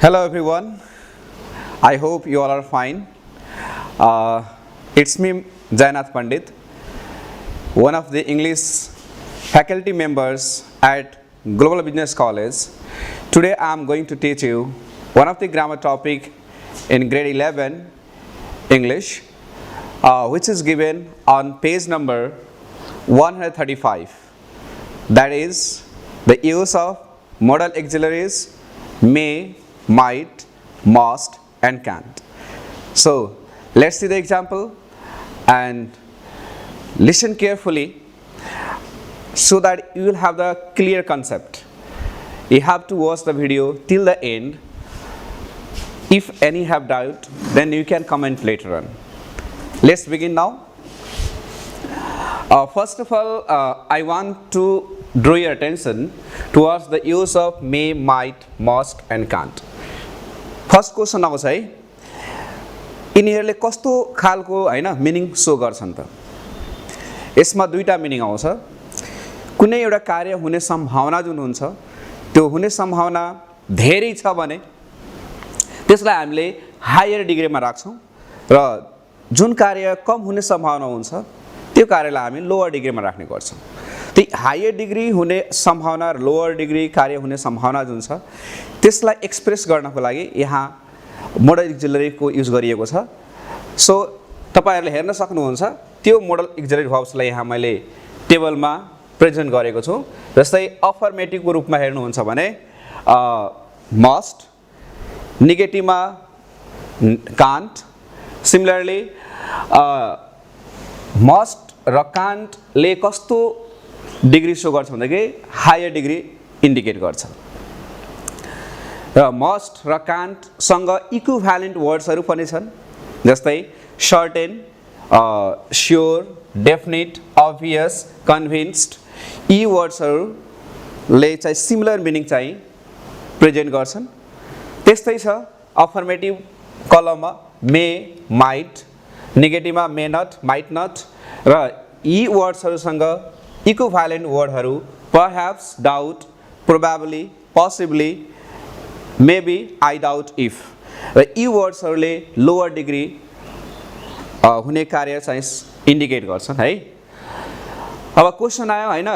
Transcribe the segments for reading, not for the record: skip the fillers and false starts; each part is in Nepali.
Hello everyone, I hope you all are fine. It's me Jainath Pandit, one of the English faculty members at Global Business College. Today I am going to teach you one of the grammar topic in grade 11 English, which is given on page number 135. That is the use of modal auxiliaries may, might, must and can't. So let's see the example and listen carefully so that you will have the clear concept. You have to watch the video till the end. If any have doubt, then you can comment later on. Let's begin now. First of all, I want to draw your attention towards the use of may, might, must and can't. First question आउँछ है, यिनीहरूले कस्तो खालको हैन मिनिङ सो गर्छन् त? यसमा दुईटा मिनिङ आउँछ। कुनै एउटा कार्य हुने सम्भावना जुन हुन्छ, त्यो हुने सम्भावना धेरै छ भने त्यसलाई हामीले हायर डिग्रीमा राख्छौं र जुन कार्य कम हुने सम्भावना हुन्छ, त्यो कार्यलाई हामी लोअर डिग्रीमा राख्ने गर्छौं। त्यो हायर डिग्री हुने सम्भावना र लोअर डिग्री कार्य हुने सम्भावना जुन छ, त्यसलाई एक्सप्रेस गर्नको लागि यहाँ मोडल एक्जिलरी को युज गरिएको छ। सो तपाईहरुले हेर्न सक्नुहुन्छ, त्यो मोडल एक्जिलरी भर्ब्सलाई यहाँ मैले टेबलमा प्रेजेन्ट गरेको छु। जस्तै अफर्मेटिभ को रूपमा हेर्नुहुन्छ भने मस्ट, नेगेटिभमा कान्ट। सिमिलरली मस्ट र कान्ट ले कस्तो डिग्री शो गर्छ भन्दाखेरि हायर डिग्री इन्डिकेट गर्छ। र मस्ट र कान्ट सँग इक्विभ्यालेन्ट वर्ड्सहरु पनि छन्, जस्तै सर्टेन, श्योर, डेफिनिट, अब्भियस, कन्भिन्स्ड। यी वर्ड्सहरुले चाहिँ सिमिलर मिनिङ चाहिँ प्रेजेन्ट गर्छन्। त्यस्तै छ अफर्मेटिभ कलममा मे, माइट, नेगेटिभमा मे नट, माइट नट र यी वर्ड्सहरुसँग इक्विभ्यालेन्ट वर्डहरु perhaps, doubt, probably, possibly, maybe, I doubt, if र यी वर्ड्सहरुले लोअर डिग्री हुने कार्य चाहिँ इन्डिकेट गर्छन् है। अब क्वेशन आयो हैन,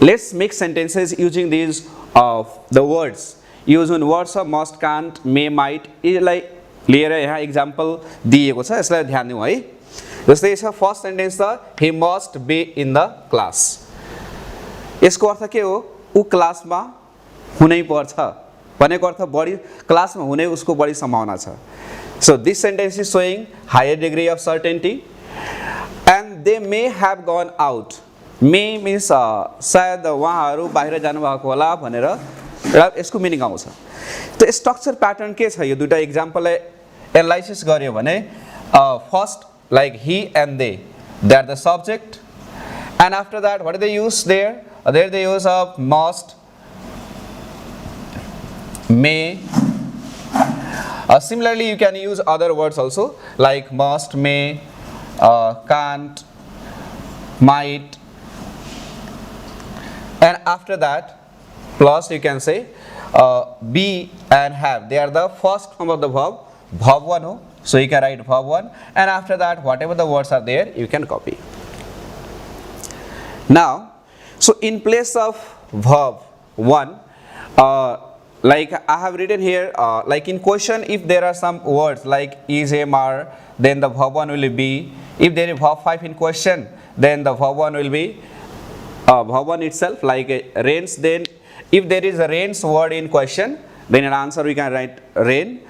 let's make sentences using this the words. यो जुन words of must, can't, may, might यसलाई लिएर यहाँ एक्जाम्पल दिएको छ, यसलाई ध्यान दिउँ है। जस्तै छ फर्स्ट सेन्टेन्स त he must be in the class। यसको अर्थ के हो? उ क्लासमा हुनै पर्छ भनेको अर्थ बढी क्लासमा हुने उसको बढी सम्भावना छ। So this sentence is showing higher degree of certainty and they may have gone out। may means सायद उहाँहरु बाहिर जानु भएको होला भनेर यसको मिनिङ आउँछ। त स्ट्रक्चर प्याटर्न के छ? यो दुईटा एक्जाम्पललाई एनालाइसिस गर्यो भने first like he and they are the subject, and after that what do they use there? There they use of must, may. Similarly you can use other words also like must, may, can't, might, and after that plus you can say be and have. They are the first form of the verb, verb 1 ho. So you can write verb 1 and after that whatever the words are there you can copy. Now, so in place of verb 1, like I have written here, like in question if there are some words like is, am, are, then the verb 1 will be. If there is verb 5 in question, then the verb 1 will be verb 1 itself, like rains. Then if there is a rains word in question, then an answer we can write rain.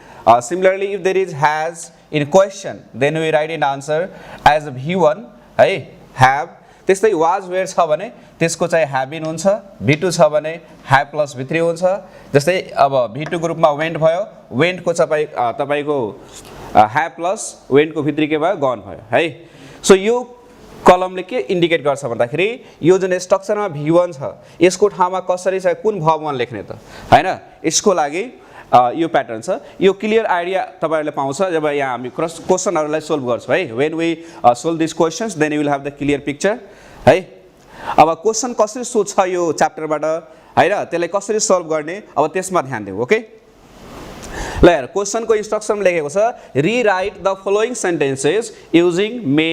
Similarly if there is has in question, then we write in answer as v1 है, have. त्यस्तै was where छ भने त्यसको चाहिँ have been हुन्छ, v2 छ भने have plus v3 हुन्छ। जस्तै अब v2 को रूपमा went भयो, went को चाहिँ तपाईको have plus went को v3 के भयो gone भयो है। सो यो कलमले के इन्डिकेट गर्छ भन्दाखेरि यो जुन स्ट्रक्चरमा v1 छ यसको ठाउँमा कसरी चाहिँ कुन verb 1 लेख्ने त हैन, यसको लागि यो प्याटर्न छ। यो क्लियर आइडिया तपाईहरुले पाउँछ जब यहाँ हामी क्वेशनहरुलाई सोल्भ गर्छौं है। When we solve this questions then you will have the clear picture है। अब क्वेशन कसरी सोध्छ यो च्याप्टरबाट हैन, त्यसलाई कसरी सोल्भ गर्ने अब त्यसमा ध्यान दिउँ। ओके, ल हेर क्वेशनको इन्स्ट्रक्सनमा लेखेको छ rewrite the following sentences using may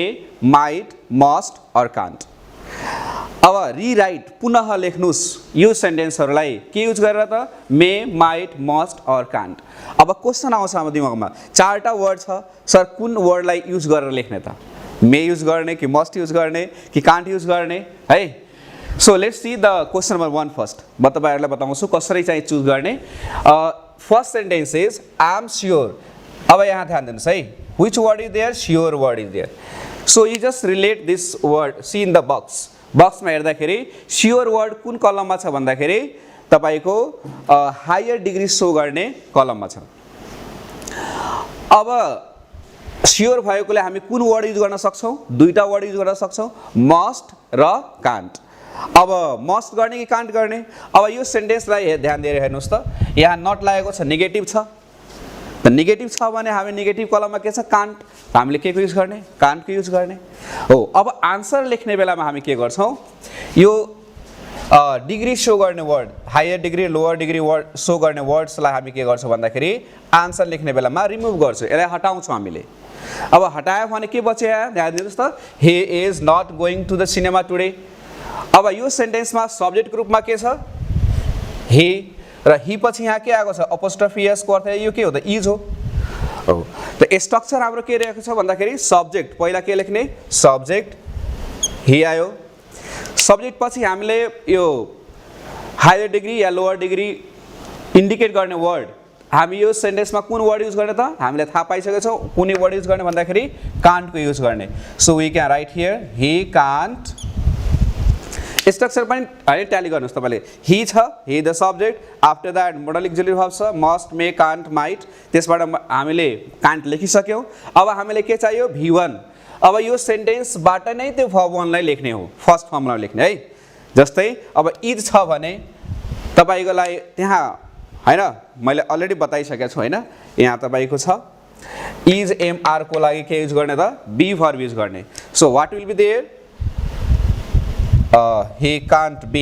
might must or can't अब रिराइट पुनः लेख्नुस् यो सेन्टेन्सहरूलाई के युज गरेर त may might must or can't अब क्वेशन आउँछ हाम्रो दिमागमा चारवटा वर्ड छ सर कुन वर्डलाई युज गरेर लेख्ने त मे युज गर्ने कि मस्ट युज गर्ने कि कान्ट युज गर्ने है so let's see the question number 1 first म तपाईहरुलाई बताउँछु कसरी चाहिँ चुज गर्ने first sentence is I am sure अब यहाँ ध्यान दिनुस् है which word is there sure word is there so you just relate this word see in the बक्समा हेर्दाखेरि स्योर वर्ड कुन कलममा छ भन्दाखेरि तपाईको हायर डिग्री शो गर्ने कलममा छ अब स्योर भएकोले हामी कुन वर्ड युज गर्न सक्छौं दुईटा वर्ड युज गर्न सक्छौं मस्ट र कान्ट अब मस्ट गर्ने कि कान्ट गर्ने अब यो सेन्टेन्सलाई ध्यान दिएर हेर्नुस् त यहाँ नट लागेको छ नेगेटिभ छ त नेगेटिभ छ भने हामी नेगेटिभ कलममा के छ कान्ट हामीले के को युज गर्ने कान्ट को युज गर्ने हो अब आन्सर लेख्ने बेलामा हामी के गर्छौं यो डिग्री शो गर्ने word higher degree lower degree word show गर्ने वर्ड्सलाई हामी के गर्छौं भन्दाखेरि आन्सर लेख्ने बेलामा रिमुभ गर्छौं यसलाई हटाउँछौं हामीले अब हटायो भने के बच्यो ध्यान दिनुस् त he is not going to the cinema today अब यो सेन्टेन्समा सब्जेक्टको रूपमा के छ he र ही पछि यहाँ के आएको छ अपोस्ट्रोफी एस को अर्थ यो के हो त इज हो त स्ट्रक्चर हाम्रो के रहेको छ भन्दाखेरि सब्जेक्ट पहिला के लेख्ने सब्जेक्ट ही आयो सब्जेक्ट पछि हामीले यो हायर डिग्री या लोअर डिग्री इन्डिकेट गर्ने वर्ड हामी यो सेन्टेन्समा कुन वर्ड युज गर्ने त हामीले थाहा पाइसकेका छौं कुन वर्ड युज गर्ने भन्दाखेरि कान्ट को युज गर्ने so we can write here he can't structure पनि हैन ट्याली गर्नुस् तपाईले ही छ he the subject after that modal auxiliary verb छ मस्ट मे कान्ट माइट त्यसबाट हामीले कान्ट लेखिसक्यौ अब हामीले के चाहियो v1 अब यो सेन्टेन्सबाट नै त्यो भर्ब 1 लाई लेख्ने हो फर्स्ट फर्ममा लेख्ने है जस्तै अब इज छ भने तपाईको लागि त्यहाँ हैन मैले अलरेडी बताइसकेको छु हैन यहाँ तपाईको छ इज एम आर को लागि के युज गर्ने त बी भर्ब युज गर्ने so what will be there he can't be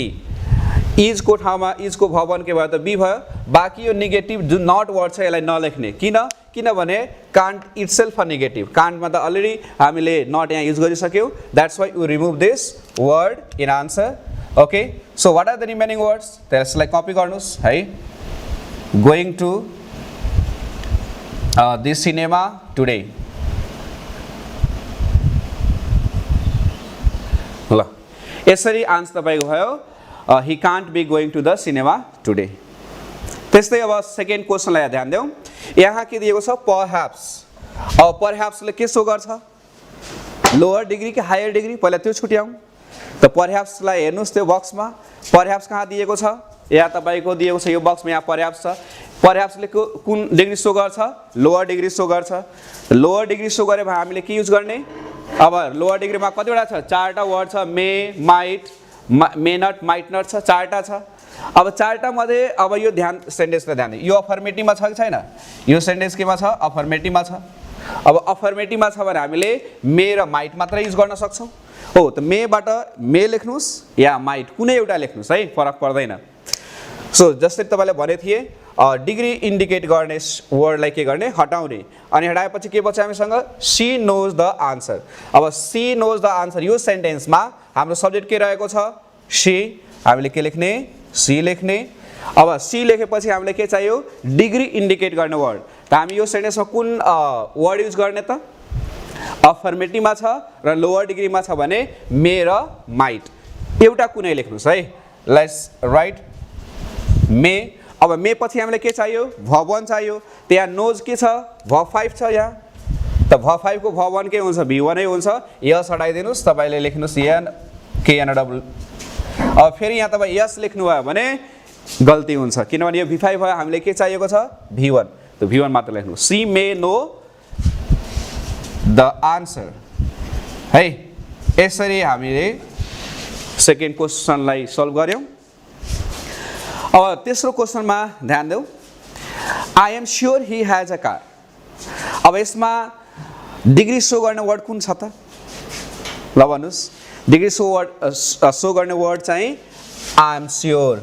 is को ठाउँमा is को भर्ब 1 के भयो त बी भयो बाकी यो नेगेटिभ जुन नट वर्ड छ यसलाई नलेख्ने किनभने कान्ट इटसेल्फ अ नेगेटिभ कान्टमा त अलरेडी हामीले नट यहाँ युज गरिसक्यौ that's why you remove this word in answer okay so what are the remaining words त्यसलाई कपी गर्नुस् है going to the cinema today ल यसरी आन्सर तपाईको भयो he can't be going to the cinema today त्यस्तै अब सेकेन्ड क्वेशनलाई ध्यान देऊ यहाँ के दिएको छ perhaps अब perhaps ले के शो गर्छ लोअर डिग्री कि हायर डिग्री पहिला त्यो छुट्याऊ त perhaps लाई हेर्नुस् त्यो बक्समा perhaps कहाँ दिएको छ यहाँ तपाईको दिएको छ यो बक्समा यहाँ perhaps छ perhaps ले कुन डिग्री शो गर्छ लोअर डिग्री शो गर्छ लोअर डिग्री शो गरे भए हामीले के युज गर्ने अब लोअर डिग्रीमा कतिवटा छ चारटा वर्ड छ may might may not might not छ चारटा छ अब चारटा मध्ये अब यो ध्यान सेन्टेन्समा ध्यान यो अफर्मेटिभमा छ कि छैन यो सेन्टेन्स केमा छ अफर्मेटिभमा छ अब अफर्मेटिभमा छ भने हामीले मे र माइट मात्र युज गर्न सक्छौं हो त मेबाट मे लेख्नुस् या माइट कुनै एउटा लेख्नुस् है फरक पर्दैन सो जस्तै तपाईले भने थिए डिग्री इन्डिकेट गर्ने वर्डलाई के गर्ने हटाउने अनि हटाएपछि के बच्यो हामीसँग सी नोज द आन्सर अब सी नोज द आन्सर यो सेन्टेन्समा हाम्रो सब्जेक्ट के रहेको छ सी हामीले के लेख्ने सी लेख्ने अब सी लेखेपछि हामीले के चाहियो डिग्री इन्डिकेट गर्ने वर्ड त हामी यो सेन्टेन्समा कुन वर्ड युज गर्ने त अफर्मेटिभमा छ र लोअर डिग्रीमा छ भने मे र माइट एउटा कुनै लेख्नुस् है लेट्स राइट मे अब मे पछि हामीले के चाहियो भर्ब 1 चाहियो त्यहाँ नोज के छ भर्ब 5 छ यहाँ त भर्ब 5 को भर्ब 1 के हुन्छ v1 नै हुन्छ यस हटाइदिनुस् तपाईले लेख्नुस् एन के एन डबल अब फेरि यहाँ तपाई यस लेख्नु भयो भने गल्ती हुन्छ किनभने यो v5 भयो हामीले के चाहिएको छ v1 त v1 मात्र लेख्नु she may know the answer है यसरी हामीले सेकेन्ड क्वेशनलाई सल्भ गर्यौं अब तेस्रो क्वेशनमा ध्यान देऊ I am sure he has a car अब यसमा डिग्री शो गर्ने वर्ड कुन छ त ल भन्नुस् डिग्री शो गर्ने वर्ड चाहिँ आई एम श्योर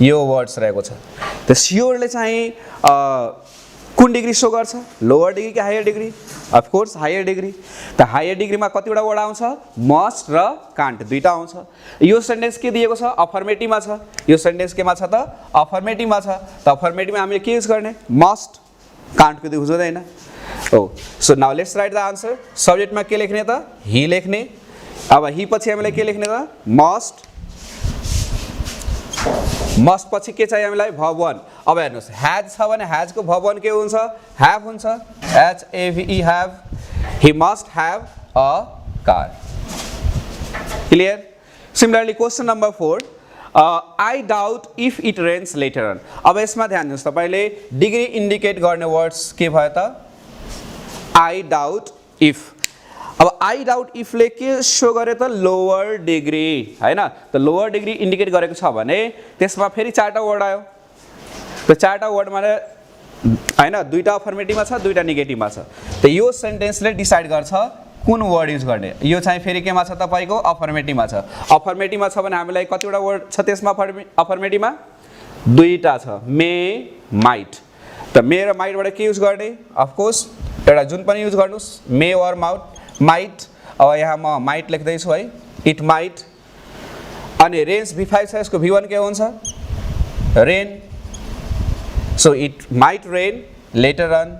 यो वर्ड्स रहेको छ त श्योरले चाहिँ कुन डिग्री सो गर्छ लोअर डिग्री कि higher degree of course higher degree त हायर डिग्रीमा कतिवटा वर्ड आउँछ मस्ट र कान्ट दुईटा आउँछ यो सेन्टेन्स के दिएको छ अफर्मेटिभमा छ यो सेन्टेन्स केमा छ त अफर्मेटिभमा छ त अफर्मेटिभमा हामीले के युज गर्ने मस्ट कान्टको युज हुँदैन हो so now let's write the answer सब्जेक्टमा के लेख्ने त ही लेख्ने अब ही पछि हामीले के लेख्ने त मस्ट मस्ट पछि के चाहियो हामीलाई verb 1 अब हेर्नुस् हैज छ भने हैज को verb 1 के हुन्छ have हुन्छ h a v e have he must have a car clear similarly question number 4 I doubt if it rains later on अब यसमा ध्यान दिनुस् तपाईले डिग्री इन्डिकेट गर्ने वर्ड्स के भयो त I doubt if अब आई डाउट इफले के सो गरे त लोअर डिग्री हैन त लोअर डिग्री इन्डिकेट गरेको छ भने त्यसमा फेरि चारटा वर्ड आयो त चारटा वर्ड माने हैन दुईटा अफर्मेटिभमा छ दुईटा नेगेटिभमा छ त यो सेन्टेन्सले डिसाइड गर्छ कुन वर्ड युज गर्ने यो चाहिँ फेरि केमा छ तपाईको अफर्मेटिभमा छ भने हामीलाई कतिवटा वर्ड छ त्यसमा अफर्मेटिभमा दुईटा छ मे माइट त मे र माइटबाट के युज गर्ने अफ कोर्स एउटा जुन पनि युज गर्नुस् मे अर माइट अब यहाँ म माइट लेख्दै छु है इट माइट अनि रेन्स v5 छ यसको v1 के हुन्छ rain so it might rain later on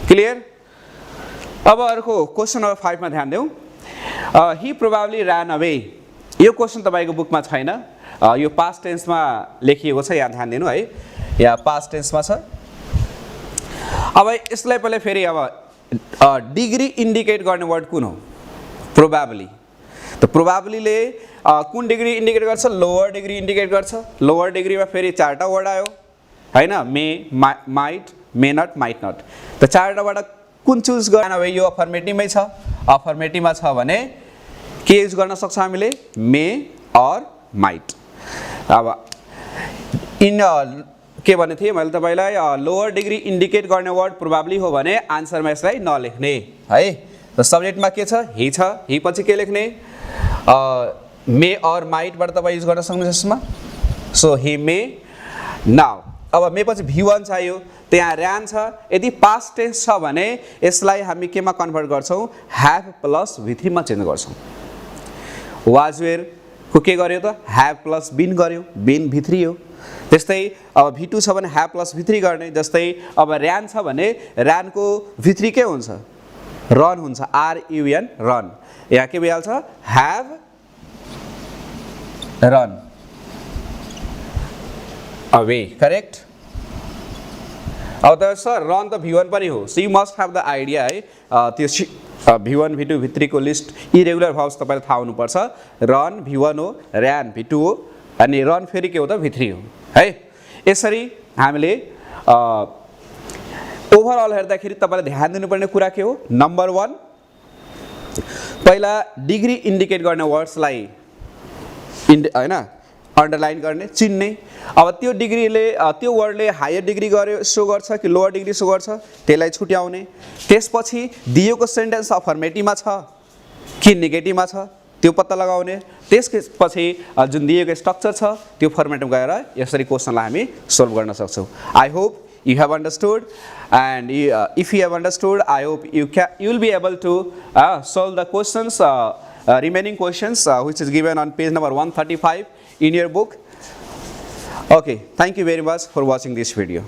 clear अब अर्को क्वेशन नम्बर 5 मा ध्यान देऊ ही प्रोबेबली ran अवे यो क्वेशन तपाईको बुकमा छैन यो पास्ट टेन्समा लेखिएको छ यहाँ ध्यान दिनु है यहाँ पास्ट टेन्समा छ अब यसलाई पहिले फेरि अब डिग्री इन्डिकेट गर्ने वर्ड कुन हो प्रोबेबली त प्रोबेबलीले कुन डिग्री इन्डिकेट गर्छ लोअर डिग्री इन्डिकेट गर्छ लोअर डिग्रीमा फेरि चारटा वर्ड आयो हैन may might may not might not त चारटाबाट कुन चुज गर्न अब यो अफर्मेटिभमै छ अफर्मेटिभमा छ भने के युज गर्न सक्छ हामीले मे अर माइट अब इन के भने थिए मैले तपाईलाई लोअर डिग्री इन्डिकेट गर्ने वर्ड प्रोबेबली हो भने आन्सरमा यसलाई नलेख्ने है त सब्जेक्टमा के छ ही पछि के लेख्ने मे अर माइट बाट तपाई युज गर्न सक्नुहुन्छ यसमा सो ही मे नाउ अब मे पछि v1 चाहियो त्यहाँ ran छ यदि पास्ट टेन्स छ भने यसलाई हामी केमा कन्भर्ट गर्छौं have प्लस v3 मा चेन्ज गर्छौं was were को के गर्यो त have प्लस been गर्यो been v3 हो त्यस्तै अब v2 छ भने have प्लस v3 गर्ने जस्तै अब ran छ भने ran को v3 के हुन्छ run हुन्छ r u n run यहाँ के भइहाल्छ have run away करेक्ट अब त सर run त v1 पनि हो so you must have the idea है त्यो v1 v2 v3 को लिस्ट इरेगुलर भर्ब्स तपाईलाई थाहा हुनु पर्छ run v1 हो ran v2 हो अनि run फेरि के हो त v3 हो है यसरी हामीले ओभरअल हेर्दाखेरि तपाईले ध्यान दिनुपर्ने कुरा के हो नम्बर 1 पहिला डिग्री इन्डिकेट गर्ने वर्ड्सलाई हैन अन्डरलाइन गर्ने चिन्ने अब त्यो डिग्रीले त्यो वर्डले हायर डिग्री गर्यो सो गर्छ कि लोअर डिग्री सो गर्छ त्यसलाई छुट्याउने त्यसपछि दिएको सेन्टेन्स अफर्मेटिभमा छ कि नेगेटिभमा छ त्यो पत्ता लगाउने त्यसपछि जुन दिएको स्ट्रक्चर छ त्यो फर्मेटमा गएर यसरी क्वेशनलाई हामी सोल्भ गर्न सक्छौं I hope you have understood and if you have understood I hope you will be able to solve the questions remaining questions which is given on page number 135 in your book. Okay, thank you very much for watching this video.